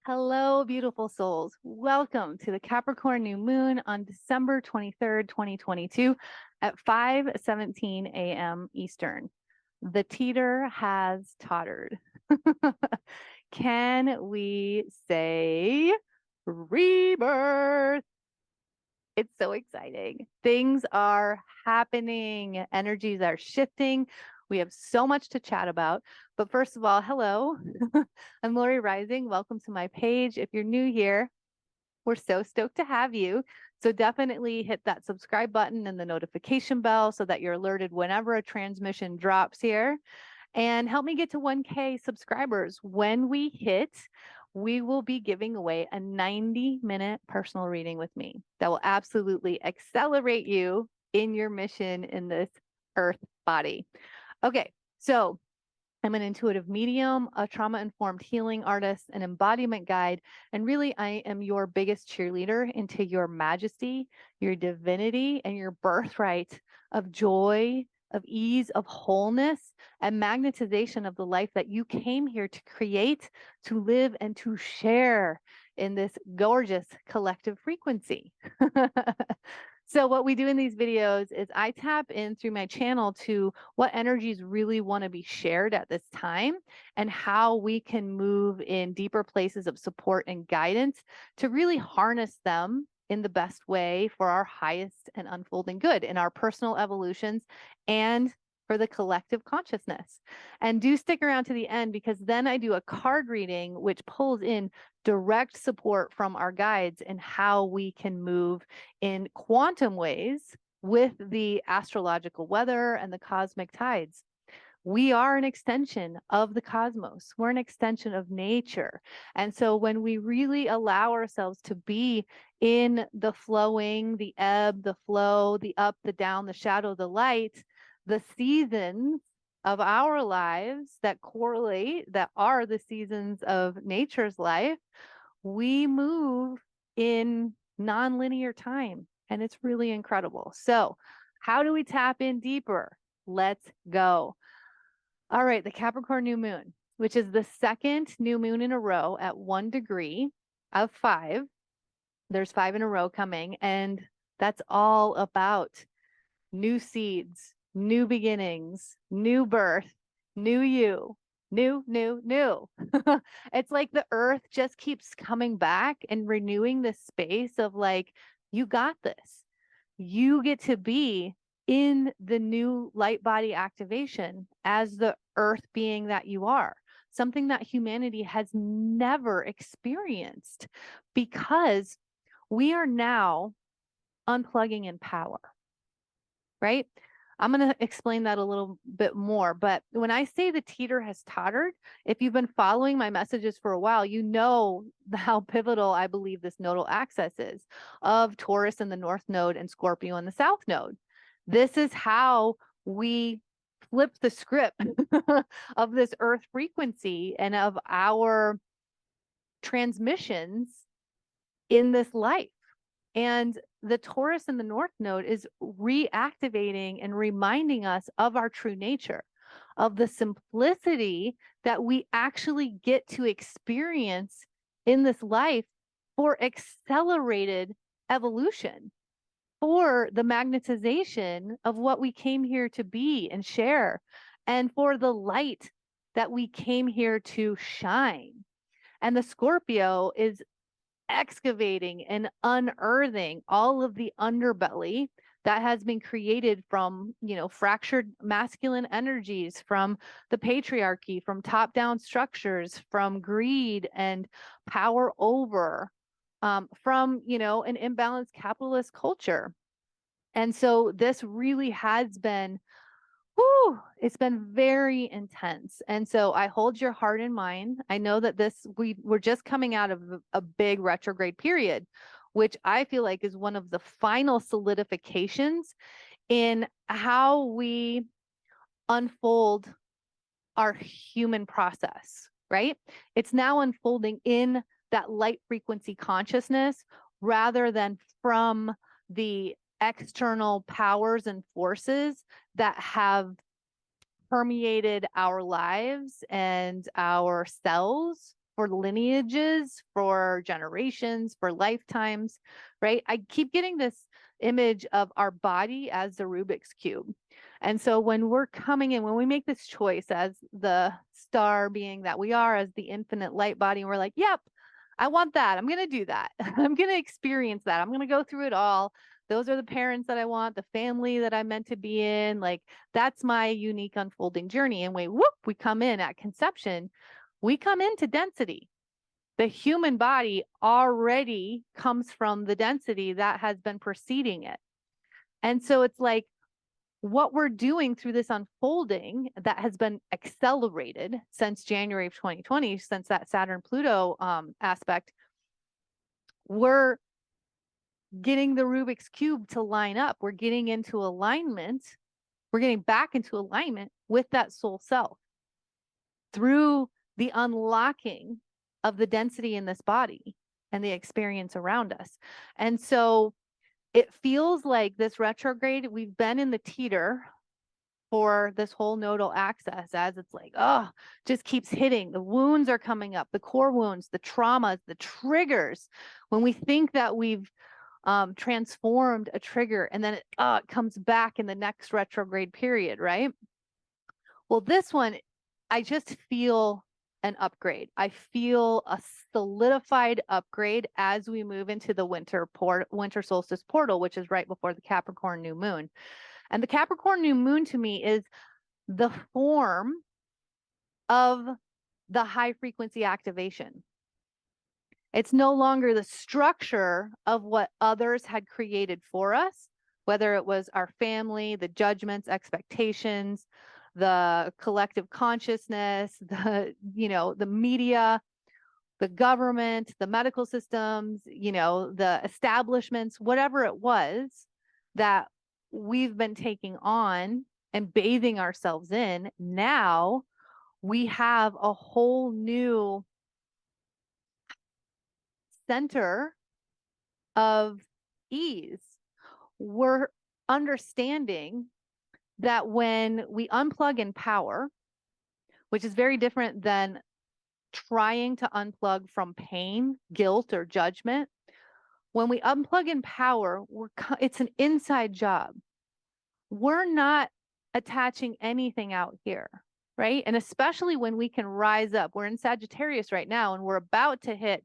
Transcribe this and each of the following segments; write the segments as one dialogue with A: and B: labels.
A: Hello, beautiful souls. Welcome to the Capricorn New Moon on December 23rd, 2022 at 5:17 a.m. Eastern. The teeter has tottered. Can we say rebirth? It's so exciting. Things are happening, energies are shifting. We have so much to chat about. But first of all, hello. I'm Lori Rising. Welcome to my page. If you're new here, we're so stoked to have you. So definitely hit that subscribe button and the notification bell so that you're alerted whenever a transmission drops here. And help me get to 1K subscribers. When we hit, we will be giving away a 90-minute personal reading with me that will absolutely accelerate you in your mission in this earth body. Okay, so I'm an intuitive medium, a trauma-informed healing artist, an embodiment guide, and really I am your biggest cheerleader into your majesty, your divinity, and your birthright of joy, of ease, of wholeness, and magnetization of the life that you came here to create, to live, and to share in this gorgeous collective frequency. So what we do in these videos is I tap in through my channel to what energies really want to be shared at this time and how we can move in deeper places of support and guidance to really harness them in the best way for our highest and unfolding good in our personal evolutions and for the collective consciousness. And do stick around to the end because then I do a card reading which pulls in direct support from our guides and how we can move in quantum ways with the astrological weather and the cosmic tides. We are an extension of the cosmos. We're an extension of nature. And so when we really allow ourselves to be in the flowing, the ebb, the flow, the up, the down, the shadow, the light, the seasons of our lives that correlate, that are the seasons of nature's life, we move in nonlinear time. And it's really incredible. So how do we tap in deeper? Let's go. All right, the Capricorn New Moon, which is the second new moon in a row at 1 degree of 5. There's 5 in a row coming, and that's all about new seeds, new beginnings, new birth, new you, new. It's like the earth just keeps coming back and renewing this space of like, you got this. You get to be in the new light body activation as the earth being that you are, something that humanity has never experienced because we are now unplugging in power, right? I'm going to explain that a little bit more. But when I say the teeter has tottered, if you've been following my messages for a while, you know how pivotal I believe this nodal axis is of Taurus in the North Node and Scorpio in the South Node. This is how we flip the script of this Earth frequency and of our transmissions in this life. And the Taurus in the North Node is reactivating and reminding us of our true nature, of the simplicity that we actually get to experience in this life for accelerated evolution, for the magnetization of what we came here to be and share, and for the light that we came here to shine. And the Scorpio is excavating and unearthing all of the underbelly that has been created from, fractured masculine energies, from the patriarchy, from top-down structures, from greed and power over, from, an imbalanced capitalist culture. And so this really has been, it's been very intense. And so I hold your heart and mind. I know that we're just coming out of a big retrograde period, which I feel like is one of the final solidifications in how we unfold our human process, right? It's now unfolding in that light frequency consciousness rather than from the external powers and forces that have permeated our lives and our cells for lineages, for generations, for lifetimes, right? I keep getting this image of our body as the Rubik's Cube. And so when we're coming in, when we make this choice as the star being that we are, as the infinite light body, and we're like, yep, I want that. I'm going to do that. I'm going to experience that. I'm going to go through it all. Those are the parents that I want, the family that I'm meant to be in. Like, that's my unique unfolding journey. And we come in at conception, we come into density. The human body already comes from the density that has been preceding it. And so it's like, what we're doing through this unfolding that has been accelerated since January of 2020, since that Saturn-Pluto aspect, we're getting the Rubik's Cube to line up. We're getting into alignment. We're getting back into alignment with that soul self through the unlocking of the density in this body and the experience around us. And so it feels like this retrograde, we've been in the teeter for this whole nodal axis, as it's like, oh, just keeps hitting. The wounds are coming up, the core wounds, the traumas, the triggers. When we think that we've transformed a trigger, and then it comes back in the next retrograde period, right? Well, this one, I just feel an upgrade. I feel a solidified upgrade as we move into the winter solstice portal, which is right before the Capricorn New Moon. And the Capricorn New Moon to me is the form of the high frequency activation. It's no longer the structure of what others had created for us, whether it was our family, the judgments, expectations, the collective consciousness, the media, the government, the medical systems, the establishments, whatever it was that we've been taking on and bathing ourselves in. Now we have a whole new center of ease. We're understanding that when we unplug in power, which is very different than trying to unplug from pain, guilt, or judgment, when we unplug in power, it's an inside job. We're not attaching anything out here, right? And especially when we can rise up. We're in Sagittarius right now, and we're about to hit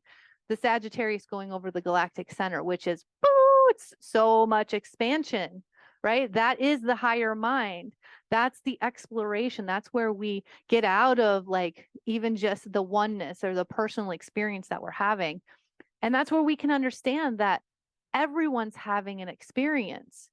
A: the Sagittarius going over the Galactic Center, which is, it's so much expansion, right? That is the higher mind. That's the exploration. That's where we get out of like even just the oneness or the personal experience that we're having. And that's where we can understand that everyone's having an experience.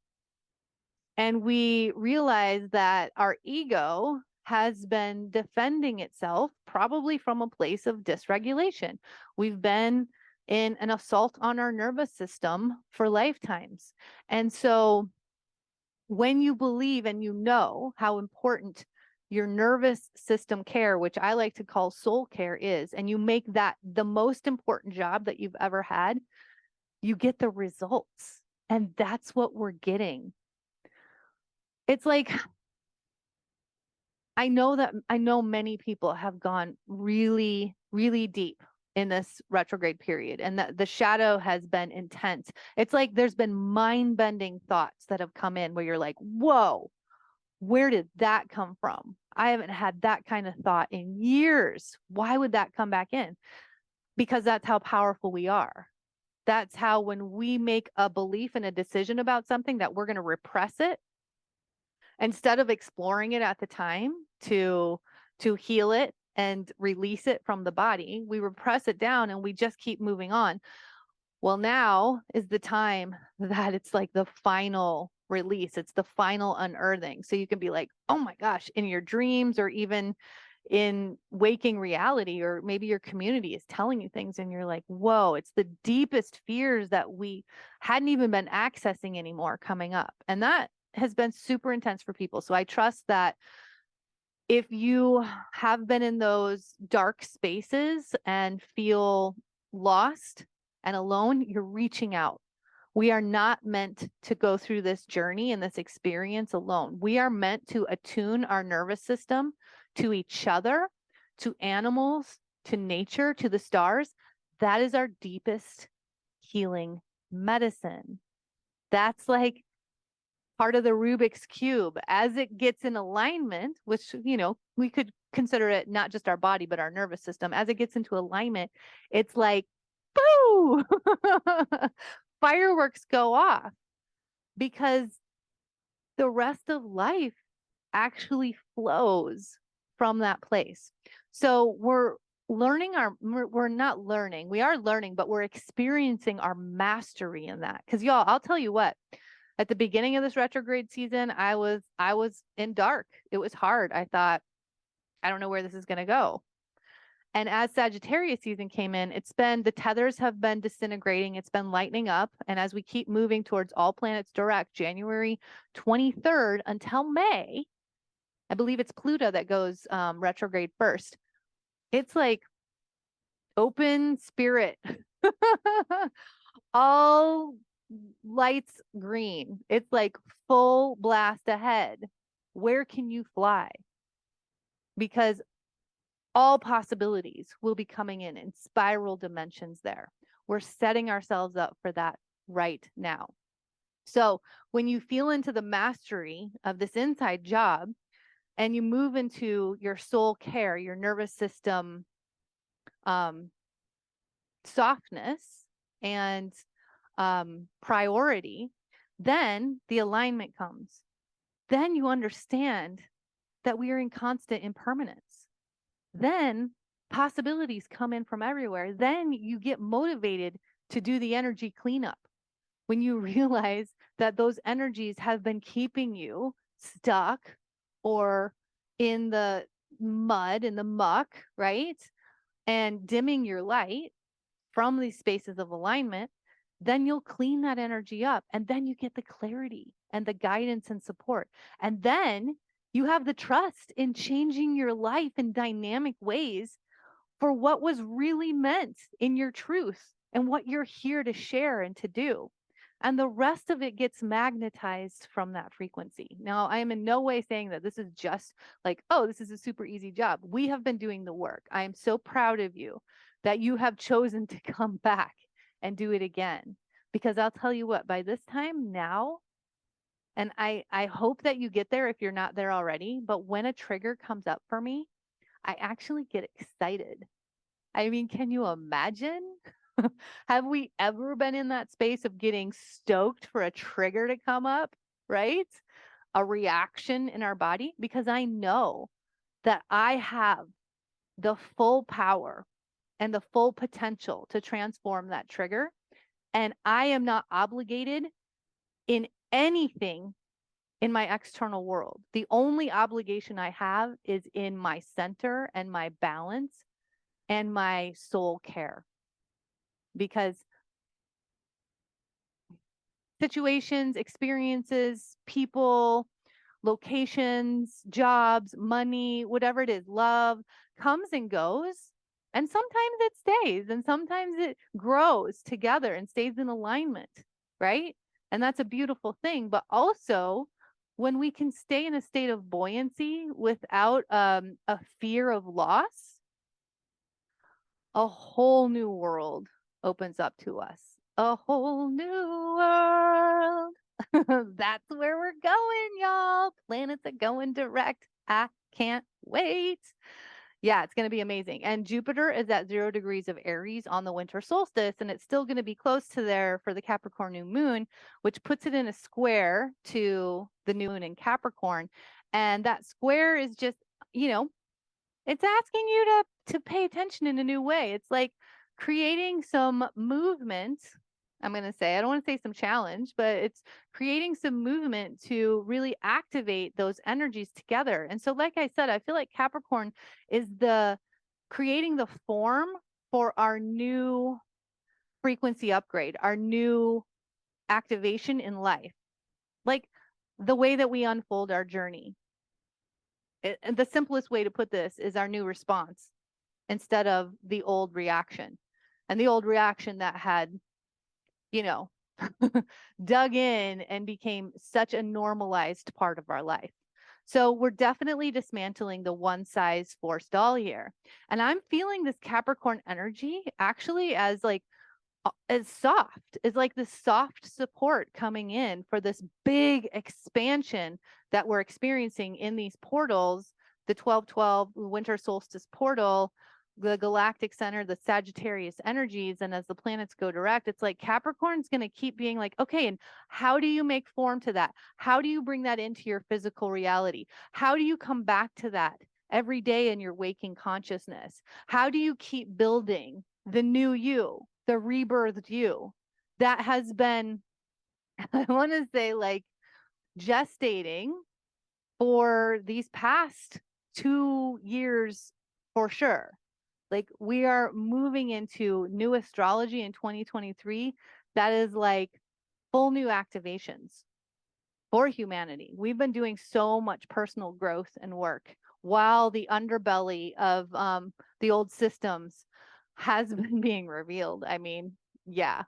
A: And we realize that our ego has been defending itself, probably from a place of dysregulation. We've been in an assault on our nervous system for lifetimes. And so when you believe and you know how important your nervous system care, which I like to call soul care, is, and you make that the most important job that you've ever had, you get the results. And that's what we're getting. It's like, I know many people have gone really, really deep in this retrograde period, and that the shadow has been intense. It's like there's been mind-bending thoughts that have come in where you're like, whoa, where did that come from? I haven't had that kind of thought in years. Why would that come back in? Because that's how powerful we are. That's how, when we make a belief and a decision about something, that we're going to repress it, instead of exploring it at the time to heal it and release it from the body, we repress it down and we just keep moving on. Well, now is the time that it's like the final release. It's the final unearthing. So you can be like, oh my gosh, in your dreams or even in waking reality, or maybe your community is telling you things and you're like, whoa, it's the deepest fears that we hadn't even been accessing anymore coming up. And that has been super intense for people. So I trust that if you have been in those dark spaces and feel lost and alone, you're reaching out. We are not meant to go through this journey and this experience alone. We are meant to attune our nervous system to each other, to animals, to nature, to the stars, that is our deepest healing medicine. That's like part of the Rubik's Cube. As it gets in alignment, which, we could consider it not just our body, but our nervous system, as it gets into alignment, it's like, boo! Fireworks go off because the rest of life actually flows from that place. So we're not learning, we are learning, but we're experiencing our mastery in that. Because y'all, I'll tell you what, at the beginning of this retrograde season, I was in dark. It was hard. I thought, I don't know where this is going to go. And as Sagittarius season came in, the tethers have been disintegrating. It's been lightening up. And as we keep moving towards all planets direct, January 23rd until May, I believe it's Pluto that goes retrograde first. It's like open spirit, all lights green. It's like full blast ahead. Where can you fly? Because all possibilities will be coming in spiral dimensions there. We're setting ourselves up for that right now. So when you feel into the mastery of this inside job and you move into your soul care, your nervous system softness and priority, then the alignment comes. Then you understand that we are in constant impermanence. Then possibilities come in from everywhere. Then you get motivated to do the energy cleanup. When you realize that those energies have been keeping you stuck or in the mud, in the muck, right? And dimming your light from these spaces of alignment, then you'll clean that energy up. And then you get the clarity and the guidance and support. And then you have the trust in changing your life in dynamic ways for what was really meant in your truth and what you're here to share and to do. And the rest of it gets magnetized from that frequency. Now, I am in no way saying that this is just like, oh, this is a super easy job. We have been doing the work. I am so proud of you that you have chosen to come back and do it again. Because I'll tell you what, by this time now, and I hope that you get there if you're not there already, but when a trigger comes up for me, I actually get excited. I mean, can you imagine? Have we ever been in that space of getting stoked for a trigger to come up, right? A reaction in our body? Because I know that I have the full power and the full potential to transform that trigger. And I am not obligated in anything in my external world. The only obligation I have is in my center and my balance and my soul care. Because situations, experiences, people, locations, jobs, money, whatever it is, love comes and goes. And sometimes it stays and sometimes it grows together and stays in alignment, right? And that's a beautiful thing. But also, when we can stay in a state of buoyancy without a fear of loss, a whole new world opens up to us. A whole new world. That's where we're going, y'all. Planets are going direct. I can't wait. Yeah, it's going to be amazing. And Jupiter is at 0 degrees of Aries on the winter solstice, and it's still going to be close to there for the Capricorn New Moon, which puts it in a square to the new moon in Capricorn. And that square is just, it's asking you to pay attention in a new way. It's like creating some movement. I'm going to say, I don't want to say some challenge, but it's creating some movement to really activate those energies together. And so, like I said, I feel like Capricorn is creating the form for our new frequency upgrade, our new activation in life, like the way that we unfold our journey. And the simplest way to put this is our new response instead of the old reaction. And the old reaction that had, dug in and became such a normalized part of our life. So we're definitely dismantling the one size fits all here. And I'm feeling this Capricorn energy actually as like as soft, is like this soft support coming in for this big expansion that we're experiencing in these portals, the 1212 winter solstice portal, the Galactic Center, the Sagittarius energies. And as the planets go direct, it's like Capricorn's going to keep being like, okay, and how do you make form to that? How do you bring that into your physical reality? How do you come back to that every day in your waking consciousness? How do you keep building the new you, the rebirthed you that has been, I want to say, like gestating for these past 2 years for sure. Like we are moving into new astrology in 2023 that is like full new activations for humanity. We've been doing so much personal growth and work while the underbelly of the old systems has been being revealed. I mean, yeah,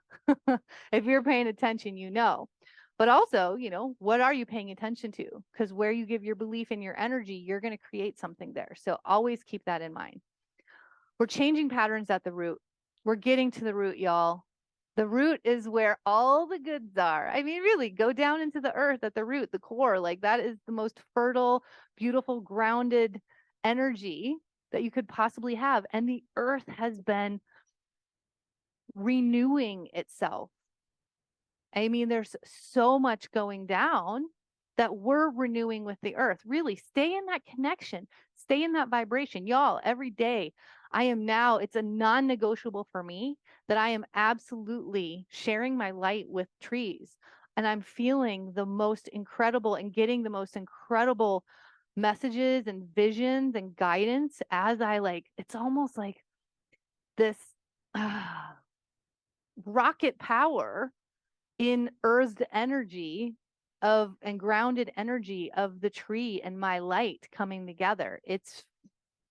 A: if you're paying attention, you know. But also, you know, what are you paying attention to? Because where you give your belief and your energy, you're going to create something there. So always keep that in mind. We're changing patterns at the root. We're getting to the root, y'all. The root is where all the goods are. I mean, really, go down into the earth at the root, the core. Like that is the most fertile, beautiful, grounded energy that you could possibly have. And the earth has been renewing itself. I mean, there's so much going down that we're renewing with the earth. Really stay in that connection, stay in that vibration. Y'all, every day I am now, it's a non-negotiable for me that I am absolutely sharing my light with trees. And I'm feeling the most incredible and getting the most incredible messages and visions and guidance as I like, it's almost like this rocket power in earthed energy of and grounded energy of the tree and my light coming together. It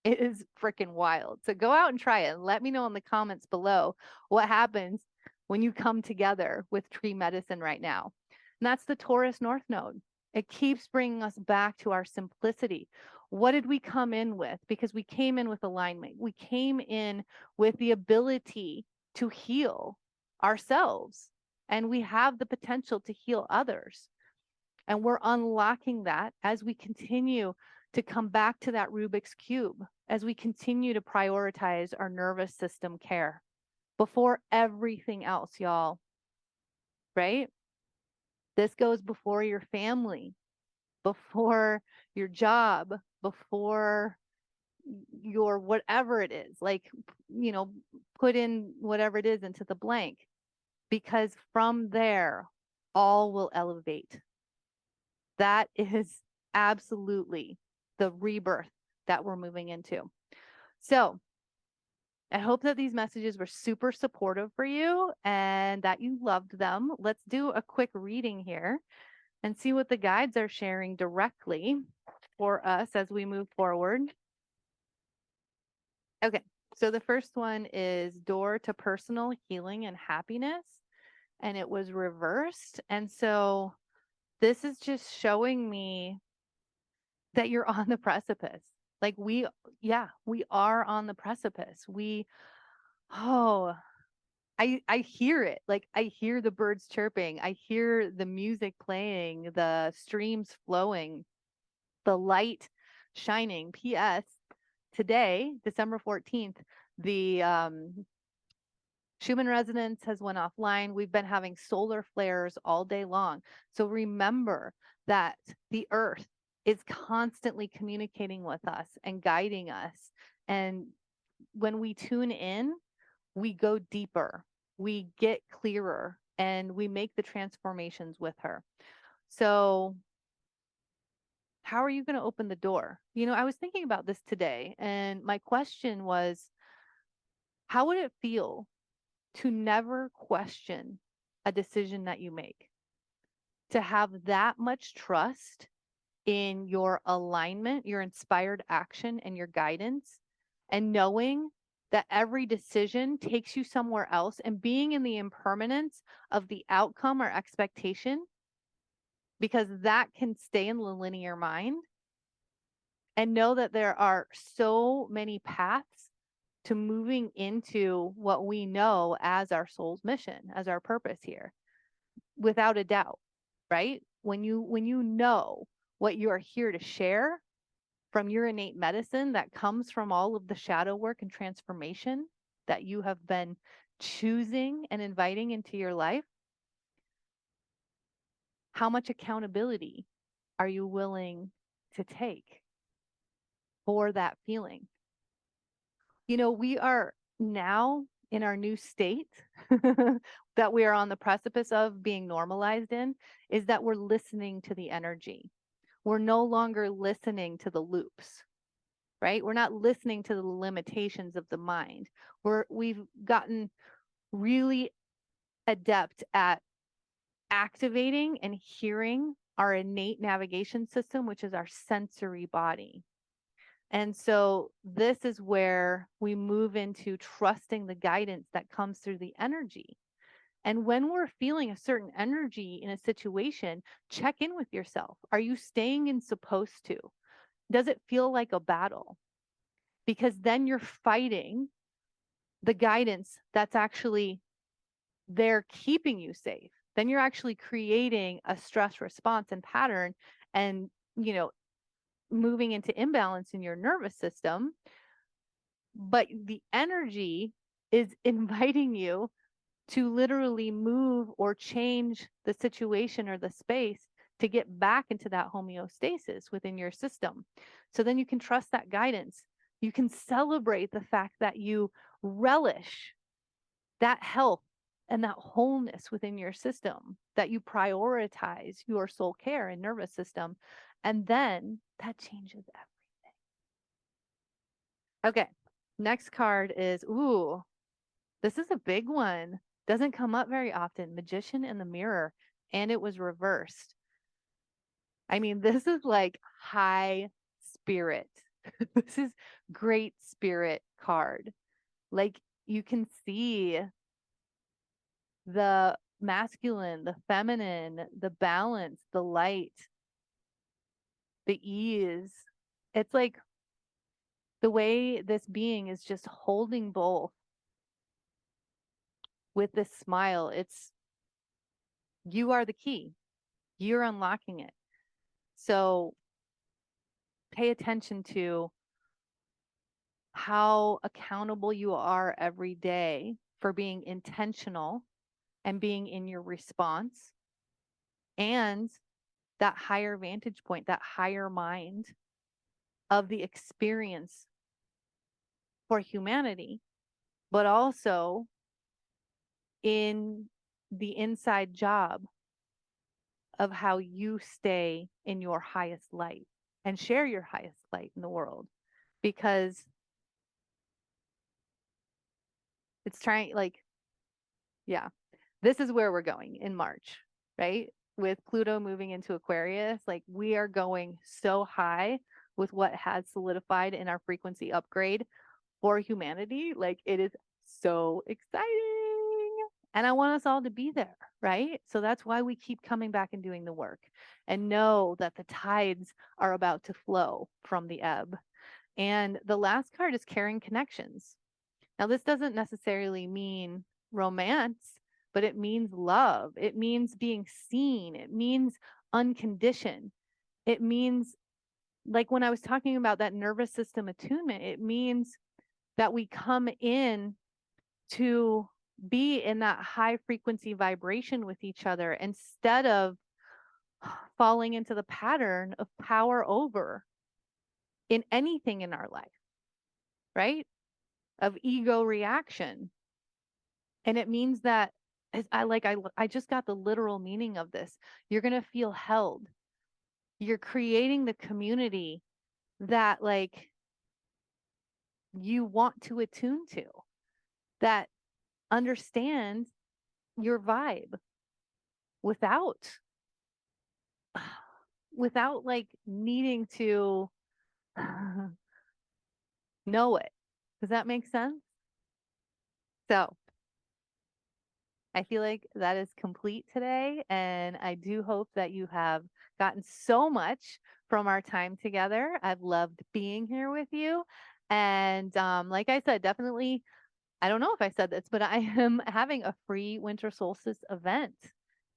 A: is freaking wild. So go out and try it and let me know in the comments below what happens when you come together with tree medicine right now. And that's the Taurus North Node. It keeps bringing us back to our simplicity. What did we come in with? Because we came in with alignment. We came in with the ability to heal ourselves, and we have the potential to heal others. And we're unlocking that as we continue to come back to that Rubik's Cube, as we continue to prioritize our nervous system care before everything else, y'all. Right? This goes before your family, before your job, before your whatever it is. Like, you know, put in whatever it is into the blank, because from there, all will elevate. That is absolutely the rebirth that we're moving into. So I hope that these messages were super supportive for you and that you loved them. Let's do a quick reading here and see what the guides are sharing directly for us as we move forward. Okay, so the first one is Door to Personal Healing and Happiness, and it was reversed. And so this is just showing me that you're on the precipice. Like we are on the precipice. I hear it. Like I hear the birds chirping. I hear the music playing, the streams flowing, the light shining. P.S. Today, December 14th, the Schumann resonance has went offline. We've been having solar flares all day long. So remember that the earth is constantly communicating with us and guiding us. And when we tune in, we go deeper, we get clearer, and we make the transformations with her. So how are you going to open the door? You know, I was thinking about this today, and my question was, how would it feel to never question a decision that you make? To have that much trust in your alignment, your inspired action, and your guidance, and knowing that every decision takes you somewhere else, and being in the impermanence of the outcome or expectation, because that can stay in the linear mind. and know that there are so many paths to moving into what we know as our soul's mission, as our purpose here, without a doubt, right? When you know what you are here to share from your innate medicine that comes from all of the shadow work and transformation that you have been choosing and inviting into your life, how much accountability are you willing to take for that feeling? You know, we are now in our new state that we are on the precipice of being normalized in, is that we're listening to the energy. We're no longer listening to the loops, right? We're not listening to the limitations of the mind. We've gotten really adept at activating and hearing our innate navigation system, which is our sensory body. And so this is where we move into trusting the guidance that comes through the energy. And when we're feeling a certain energy in a situation, check in with yourself. Are you staying in supposed to? Does it feel like a battle? Because then you're fighting the guidance that's actually there keeping you safe. Then you're actually creating a stress response and pattern and, you know, moving into imbalance in your nervous system. But the energy is inviting you to literally move or change the situation or the space to get back into that homeostasis within your system. So then you can trust that guidance. You can celebrate the fact that you relish that health and that wholeness within your system, that you prioritize your soul care and nervous system. And then that changes everything. Okay. Next card is, ooh, this is a big one. Doesn't come up very often. Magician in the Mirror. And it was reversed. I mean, this is like high spirit. This is great spirit card. Like you can see the masculine, the feminine, the balance, the light, the ease. It's like the way this being is just holding both with this smile. It's you are the key. You're unlocking it. So pay attention to how accountable you are every day for being intentional and being in your response, and that higher vantage point, that higher mind of the experience for humanity, but also in the inside job of how you stay in your highest light and share your highest light in the world. Because it's trying, like, yeah, this is where we're going in March, right? With Pluto moving into Aquarius, like we are going so high with what has solidified in our frequency upgrade for humanity. Like it is so exciting. And I want us all to be there, right? So that's why we keep coming back and doing the work and know that the tides are about to flow from the ebb. And the last card is Caring Connections. Now, this doesn't necessarily mean romance, but it means love. It means being seen. It means unconditioned. It means, like when I was talking about that nervous system attunement, it means that we come in to be in that high frequency vibration with each other instead of falling into the pattern of power over in anything in our life, right? Of ego reaction. And it means that I just got the literal meaning of this. You're going to feel held. You're creating the community that like you want to attune to, that understand your vibe without like needing to know it. Does that make sense? So I feel like that is complete today. And I do hope that you have gotten so much from our time together. I've loved being here with you. And like I said, definitely, I don't know if I said this, but I am having a free winter solstice event.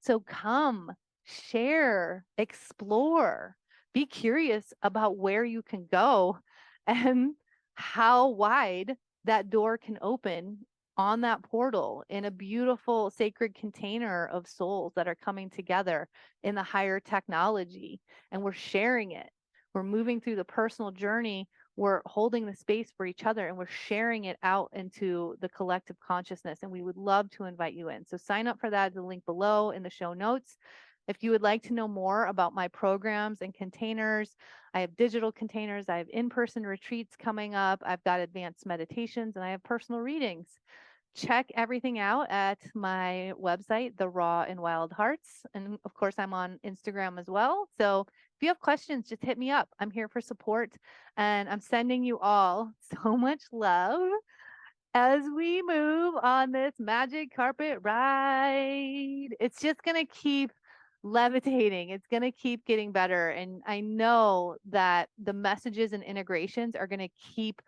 A: So come, share, explore, be curious about where you can go and how wide that door can open on that portal in a beautiful sacred container of souls that are coming together in the higher technology. And we're sharing it. We're moving through the personal journey, we're holding the space for each other, and we're sharing it out into the collective consciousness. And we would love to invite you in. So sign up for that, the link below in the show notes. If you would like to know more about my programs and containers, I have digital containers, I have in-person retreats coming up, I've got advanced meditations, and I have personal readings. Check everything out at my website, The Raw and Wild Hearts. And of course, I'm on Instagram as well. So if you have questions, just hit me up. I'm here for support, and I'm sending you all so much love as we move on this magic carpet ride. It's just going to keep levitating. It's going to keep getting better. And I know that the messages and integrations are going to keep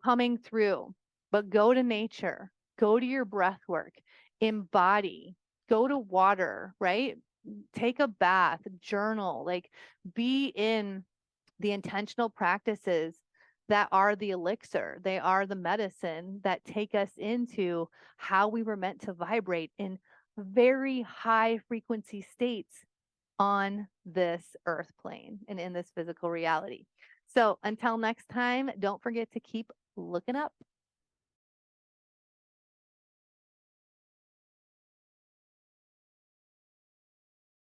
A: coming through. But go to nature, go to your breath work, embody, go to water, right? Take a bath, journal, like be in the intentional practices that are the elixir. They are the medicine that take us into how we were meant to vibrate in very high frequency states on this earth plane and in this physical reality. So until next time, don't forget to keep looking up.